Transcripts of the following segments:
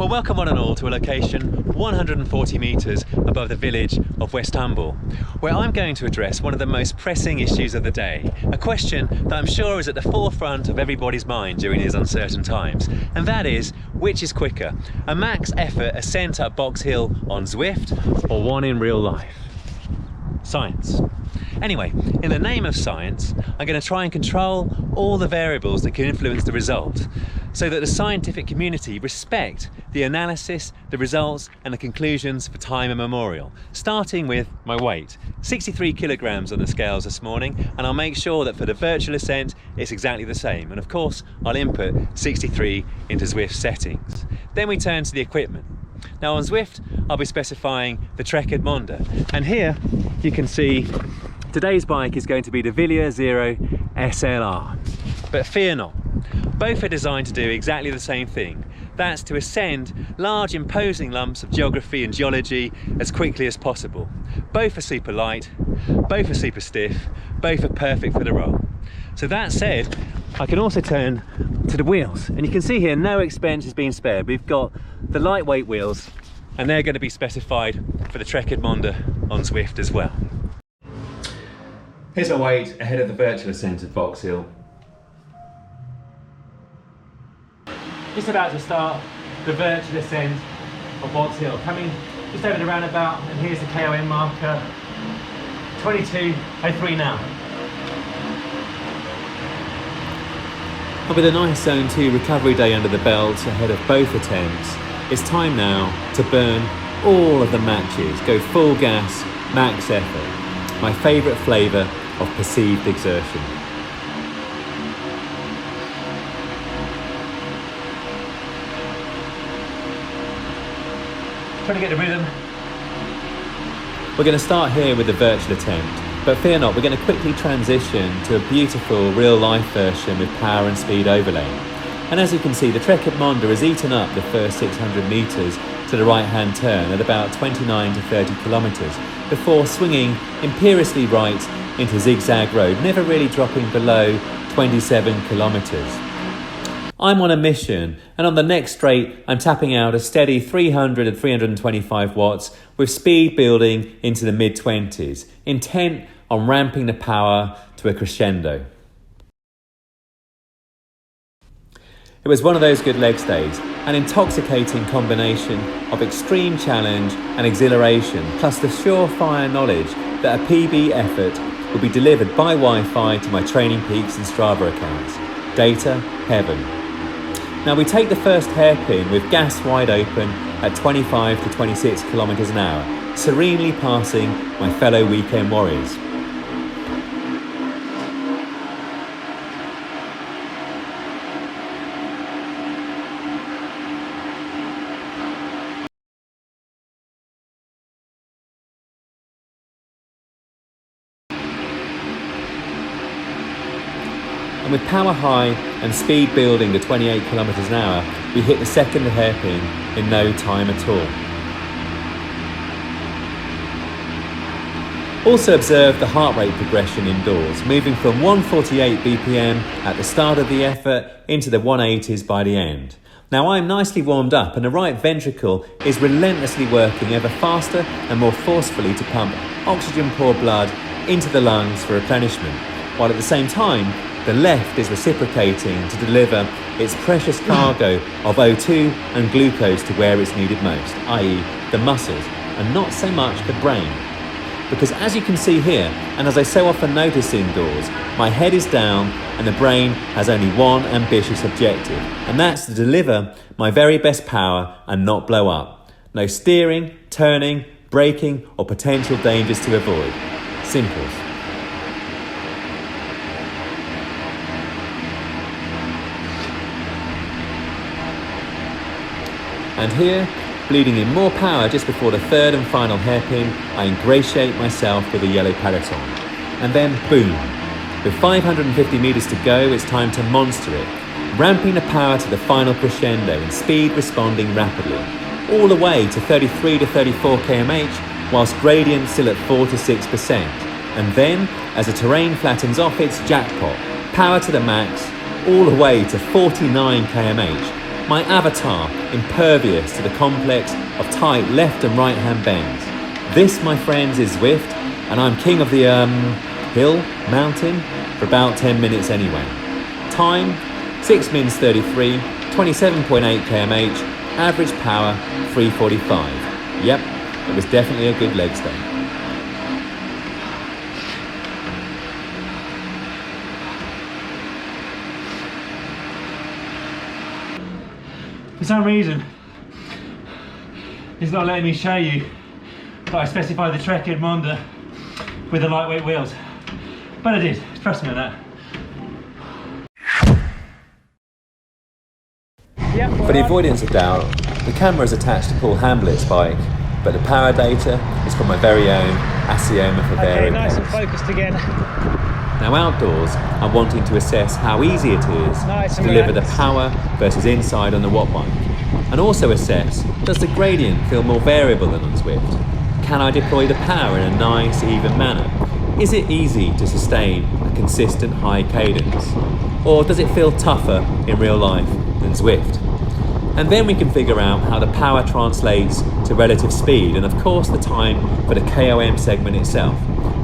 Well, welcome one and all to a location 140 metres above the village of West Humble, where I'm going to address one of the most pressing issues of the day, a question that I'm sure is at the forefront of everybody's mind during these uncertain times, and that is, which is quicker, a max effort ascent up Box Hill on Zwift or one in real life? Science. Anyway, in the name of science, I'm going to try and control all the variables that can influence the result, so that the scientific community respect the analysis, the results and the conclusions for time immemorial, starting with my weight. 63 kilograms on the scales this morning, and I'll make sure that for the virtual ascent it's exactly the same, and of course I'll input 63 into Zwift settings. Then we turn to the equipment. Now on Zwift I'll be specifying the Trek Emonda, and here you can see today's bike is going to be the Wilier Zero SLR. But fear not, both are designed to do exactly the same thing. That's to ascend large imposing lumps of geography and geology as quickly as possible. Both are super light, both are super stiff, both are perfect for the role. So that said, I can also turn to the wheels, and you can see here no expense is being spared. We've got the lightweight wheels, and they're going to be specified for the Trek Emonda on Zwift as well. Here's our weight ahead of the virtual ascent of Box Hill. Just about to start the virtual ascent of Box Hill, coming just over the roundabout, and here's the KOM marker, 22:03 now. And with a nice Zone 2 recovery day under the belt ahead of both attempts, it's time now to burn all of the matches, go full gas, max effort, my favourite flavour of perceived exertion. Trying to get the rhythm. We're going to start here with the virtual attempt, but fear not, we're going to quickly transition to a beautiful real-life version with power and speed overlay. And as you can see, the Trek Emonda has eaten up the first 600 metres to the right-hand turn at about 29 to 30 kilometres before swinging imperiously right into zigzag road, never really dropping below 27 kilometres. I'm on a mission, and on the next straight I'm tapping out a steady 300 and 325 watts with speed building into the mid-20s, intent on ramping the power to a crescendo. It was one of those good legs days, an intoxicating combination of extreme challenge and exhilaration, plus the surefire knowledge that a PB effort will be delivered by Wi-Fi to my Training Peaks and Strava accounts. Data heaven. Now we take the first hairpin with gas wide open at 25 to 26 kilometres an hour, serenely passing my fellow weekend warriors. And with power high and speed building to 28 kilometres an hour, we hit the second hairpin in no time at all. Also observe the heart rate progression indoors, moving from 148 BPM at the start of the effort into the 180s by the end. Now I'm nicely warmed up, and the right ventricle is relentlessly working ever faster and more forcefully to pump oxygen-poor blood into the lungs for replenishment, while at the same time the left is reciprocating to deliver its precious cargo of O2 and glucose to where it's needed most, i.e. the muscles, and not so much the brain. Because as you can see here, and as I so often notice indoors, my head is down and the brain has only one ambitious objective, and that's to deliver my very best power and not blow up. No steering, turning, braking or potential dangers to avoid. Simples. And here, bleeding in more power just before the third and final hairpin, I ingratiate myself with a yellow peloton. And then boom! With 550 metres to go, it's time to monster it, ramping the power to the final crescendo and speed responding rapidly, all the way to 33 to 34 kmh, whilst gradient still at 4 to 6%. And then, as the terrain flattens off its jackpot, power to the max, all the way to 49 kmh, my avatar impervious to the complex of tight left and right hand bends. This, my friends, is Zwift, and I'm king of the mountain, for about 10 minutes anyway. Time, 6 mins 33, 27.8 kmh, average power, 345. Yep, it was definitely a good legs day. For some reason, it's not letting me show you, but I specified the Trek Emonda with the lightweight wheels. But I did, trust me on that. For the avoidance of doubt, the camera is attached to Paul Hamlet's bike, but the power data is from my very own ascent for Okay, nice and focused again. Now outdoors, I'm wanting to assess how easy it is to deliver the power versus inside on the WattBike, and also assess, does the gradient feel more variable than on Zwift? Can I deploy the power in a nice, even manner? Is it easy to sustain a consistent high cadence? Or does it feel tougher in real life than Zwift? And then we can figure out how the power translates to relative speed and of course the time for the KOM segment itself,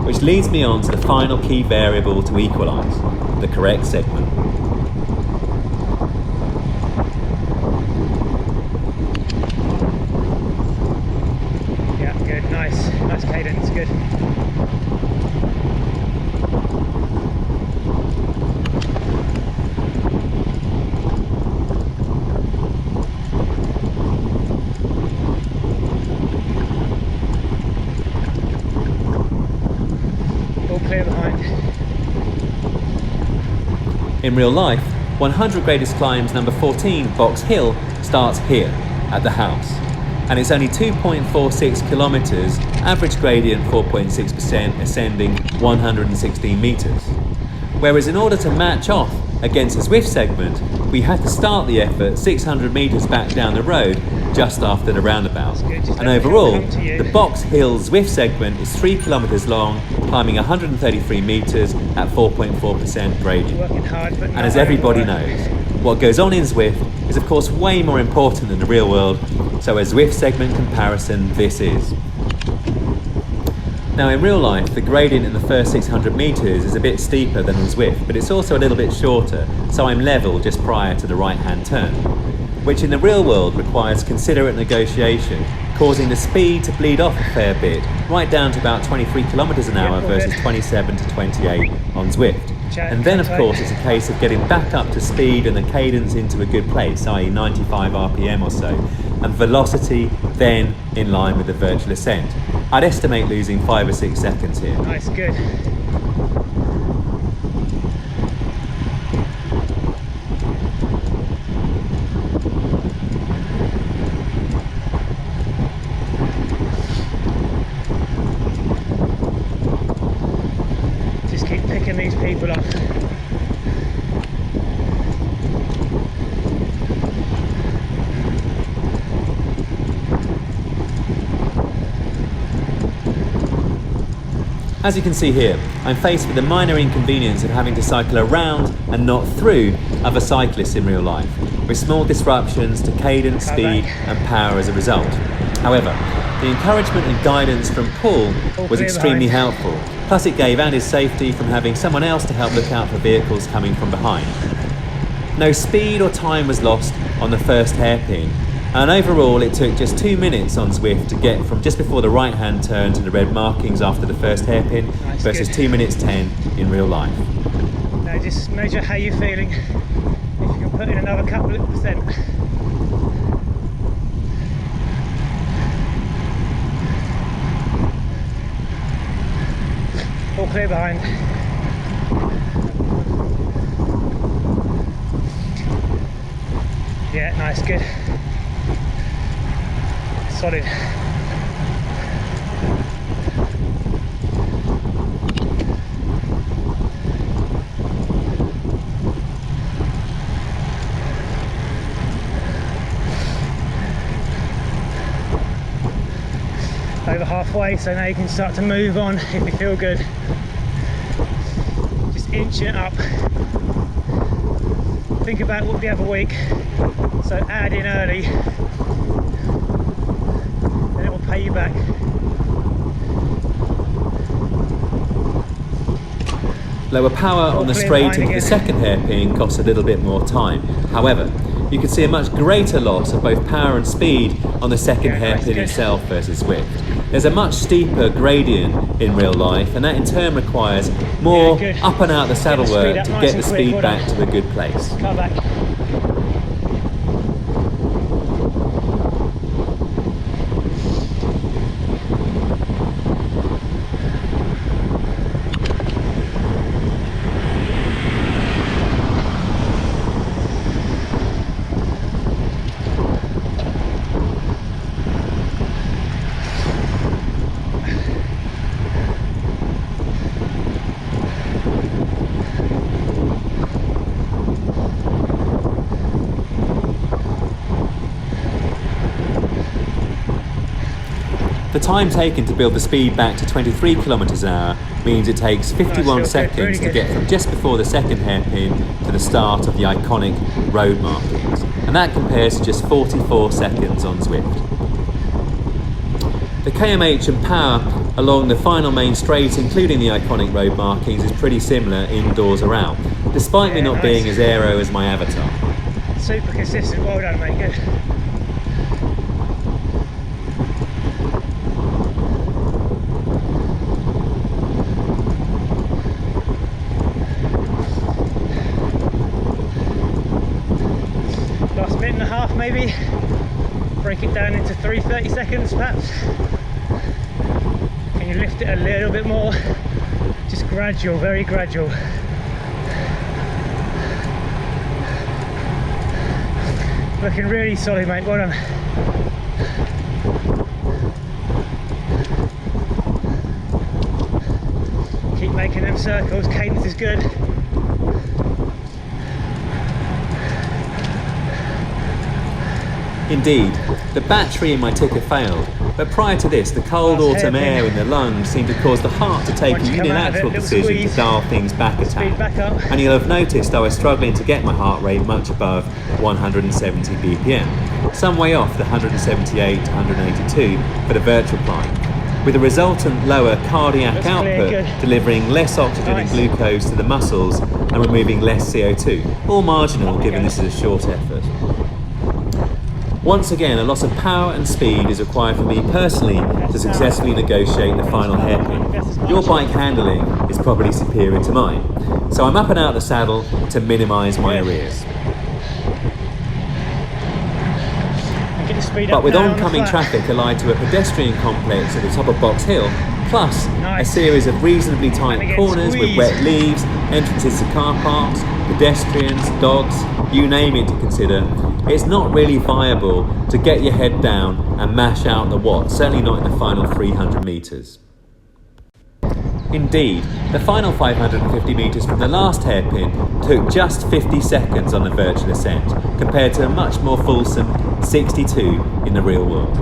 which leads me on to the final key variable to equalise, the correct segment. Yeah, good, nice cadence, good. Clear behind. In real life, 100 greatest climbs number 14 Box Hill starts here at the house, and it's only 2.46 kilometers, average gradient 4.6%, ascending 116 meters. Whereas in order to match off against a Zwift segment, we had to start the effort 600 meters back down the road just after the roundabout. And overall, the Box Hill Zwift segment is 3 kilometers long, climbing 133 meters at 4.4% gradient. And as everybody knows, what goes on in Zwift is of course way more important than the real world, so a Zwift segment comparison this is. Now in real life, the gradient in the first 600 meters is a bit steeper than on Zwift, but it's also a little bit shorter, so I'm level just prior to the right-hand turn, which in the real world requires considerate negotiation, causing the speed to bleed off a fair bit, right down to about 23 kilometers an hour versus 27 to 28 on Zwift. And then of course it's a case of getting back up to speed and the cadence into a good place, i.e. 95 RPM or so, and velocity then in line with the virtual ascent. I'd estimate losing 5 or 6 seconds here. Nice, good. Just keep picking these people up. As you can see here, I'm faced with the minor inconvenience of having to cycle around and not through other cyclists in real life, with small disruptions to cadence, speed and power as a result. However, the encouragement and guidance from Paul was extremely helpful, plus it gave added safety from having someone else to help look out for vehicles coming from behind. No speed or time was lost on the first hairpin, and overall it took just 2 minutes on Zwift to get from just before the right hand turn to the red markings after the first hairpin versus 2 minutes 10 in real life. Now just measure how you're feeling, if you can put in another couple of percent. All clear behind. Yeah, nice, good. Solid. Over halfway, so now you can start to move on if you feel good. Just inch it up. think about the other week, so add in early, then it will pay you back. Lower power on the straight into the second hairpin costs a little bit more time. However, you can see a much greater loss of both power and speed on the second hairpin itself versus Zwift. There's a much steeper gradient in real life, and that in turn requires more up and out the saddle work to get the speed back to a good place. Come back. The time taken to build the speed back to 23 kilometers an hour means it takes 51 seconds to get from just before the second hairpin to the start of the iconic road markings, and that compares to just 44 seconds on Zwift. The kmh and power along the final main straight, including the iconic road markings, is pretty similar indoors or out, despite me not being as aero as my avatar. Super consistent, well done mate, good. Last minute and a half maybe, break it down into 30 seconds perhaps. Can you lift it a little bit more? Just gradual, very gradual. Looking really solid mate, well done. Keep making them circles, cadence is good. Indeed, the battery in my ticker failed, but prior to this, the cold autumn air in the lungs seemed to cause the heart to take a unilateral decision to dial things back a tad. And you'll have noticed I was struggling to get my heart rate much above 170 BPM, some way off the 178 to 182 for the virtual climb, with a resultant lower cardiac output delivering less oxygen and glucose to the muscles and removing less CO2, all marginal given this is a short effort. Once again, a loss of power and speed is required for me personally to successfully negotiate the final hairpin. Your bike handling is probably superior to mine, so I'm up and out the saddle to minimise my arrears. But with oncoming traffic allied to a pedestrian complex at the top of Box Hill, plus a series of reasonably tight corners with wet leaves, entrances to car parks, pedestrians, dogs, you name it to consider, it's not really viable to get your head down and mash out the watts, certainly not in the final 300 metres. Indeed, the final 550 metres from the last hairpin took just 50 seconds on the virtual ascent, compared to a much more fulsome 62 in the real world.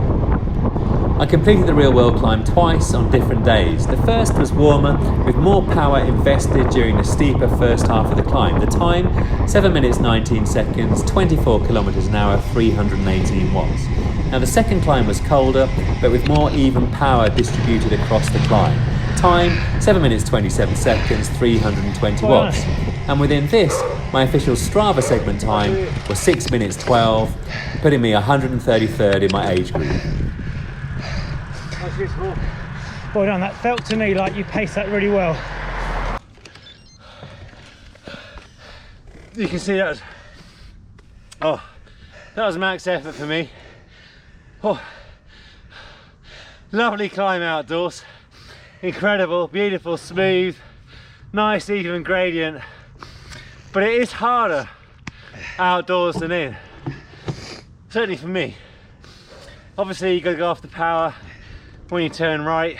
I completed the real world climb twice on different days. The first was warmer, with more power invested during the steeper first half of the climb. The time, 7 minutes 19 seconds, 24 kilometers an hour, 318 watts. Now the second climb was colder, but with more even power distributed across the climb. Time, 7 minutes 27 seconds, 320 watts. And within this, my official Strava segment time was 6 minutes 12, putting me 133rd in my age group. That's beautiful. Well done, that felt to me like you paced that really well. You can see that was max effort for me. Oh, lovely climb outdoors. Incredible, beautiful, smooth, nice even gradient. But it is harder outdoors than in. Certainly for me. Obviously you've got to go off the power when you turn right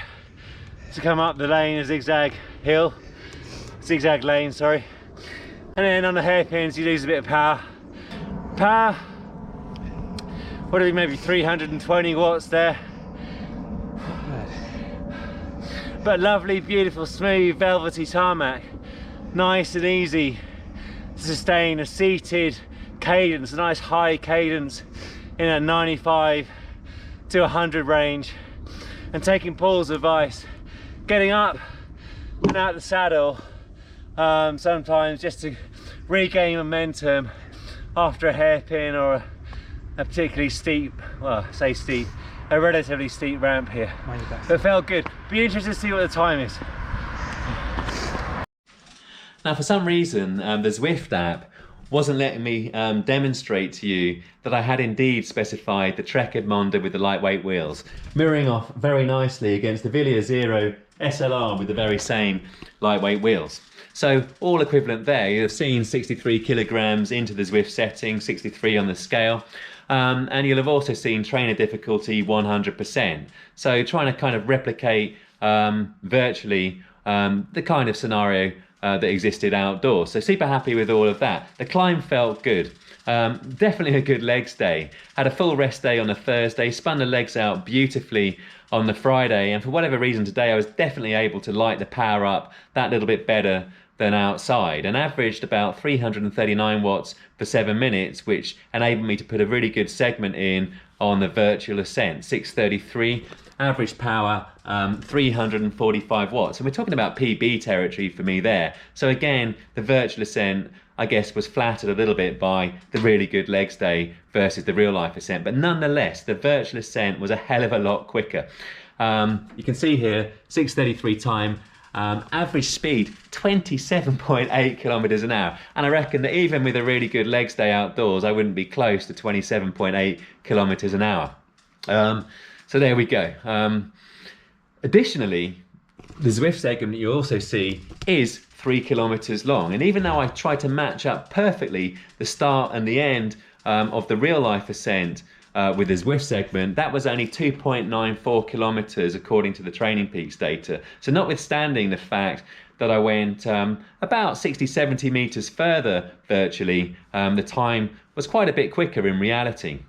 to come up the lane, a zigzag lane, sorry. And then on the hairpins you lose a bit of power. What are we, maybe 320 watts there. But lovely, beautiful, smooth, velvety tarmac. Nice and easy sustain a seated cadence, a nice high cadence in a 95 to 100 range, and taking Paul's advice, getting up and out the saddle sometimes just to regain momentum after a hairpin or a particularly steep, well, say steep, a relatively steep ramp here. But it felt good. Be interested to see what the time is. Now, for some reason, the Zwift app wasn't letting me demonstrate to you that I had indeed specified the Trek Emonda with the lightweight wheels, mirroring off very nicely against the Wilier Zero SLR with the very same lightweight wheels. So all equivalent there. You've seen 63 kilograms into the Zwift setting, 63 on the scale. And you'll have also seen trainer difficulty 100%. So trying to kind of replicate virtually the kind of scenario that existed outdoors. So super happy with all of that. The climb felt good. Definitely a good legs day. Had a full rest day on the Thursday, spun the legs out beautifully on the Friday, and for whatever reason today I was definitely able to light the power up that little bit better than outside, and averaged about 339 watts for 7 minutes, which enabled me to put a really good segment in on the virtual ascent. 633 average power, 345 watts, and we're talking about PB territory for me there. So again, the virtual ascent, I guess, was flattered a little bit by the really good legs day versus the real life ascent, but nonetheless the virtual ascent was a hell of a lot quicker. You can see here 6:33 time. Average speed 27.8 kilometers an hour, and I reckon that even with a really good legs day outdoors I wouldn't be close to 27.8 kilometers an hour. So there we go. Additionally, the Zwift segment you also see is 3 kilometers long, and even though I tried to match up perfectly the start and the end of the real life ascent with the Zwift segment, that was only 2.94 kilometers according to the Training Peaks data. So notwithstanding the fact that I went about 60-70 meters further virtually, the time was quite a bit quicker in reality.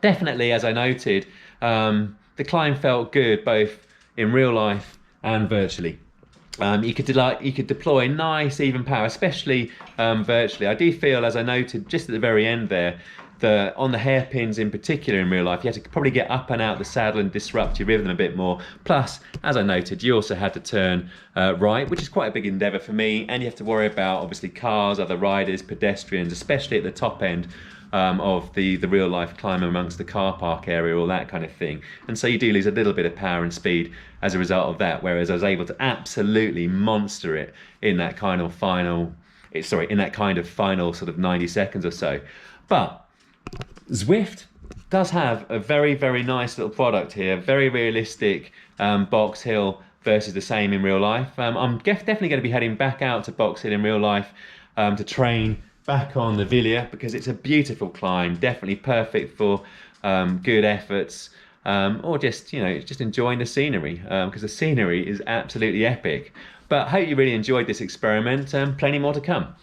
Definitely, as I noted, the climb felt good both in real life and virtually. You could deploy nice even power, especially virtually. I do feel, as I noted just at the very end there, that on the hairpins in particular in real life, you had to probably get up and out the saddle and disrupt your rhythm a bit more. Plus, as I noted, you also had to turn right, which is quite a big endeavour for me, and you have to worry about obviously cars, other riders, pedestrians, especially at the top end of the real life climb amongst the car park area, all that kind of thing. And so you do lose a little bit of power and speed as a result of that, whereas I was able to absolutely monster it in that kind of final sort of 90 seconds or so. But Zwift does have a very, very nice little product here, very realistic Box Hill versus the same in real life. I'm definitely going to be heading back out to Box Hill in real life to train back on the Wilier, because it's a beautiful climb, definitely perfect for good efforts or just enjoying the scenery, because the scenery is absolutely epic. But I hope you really enjoyed this experiment, plenty more to come.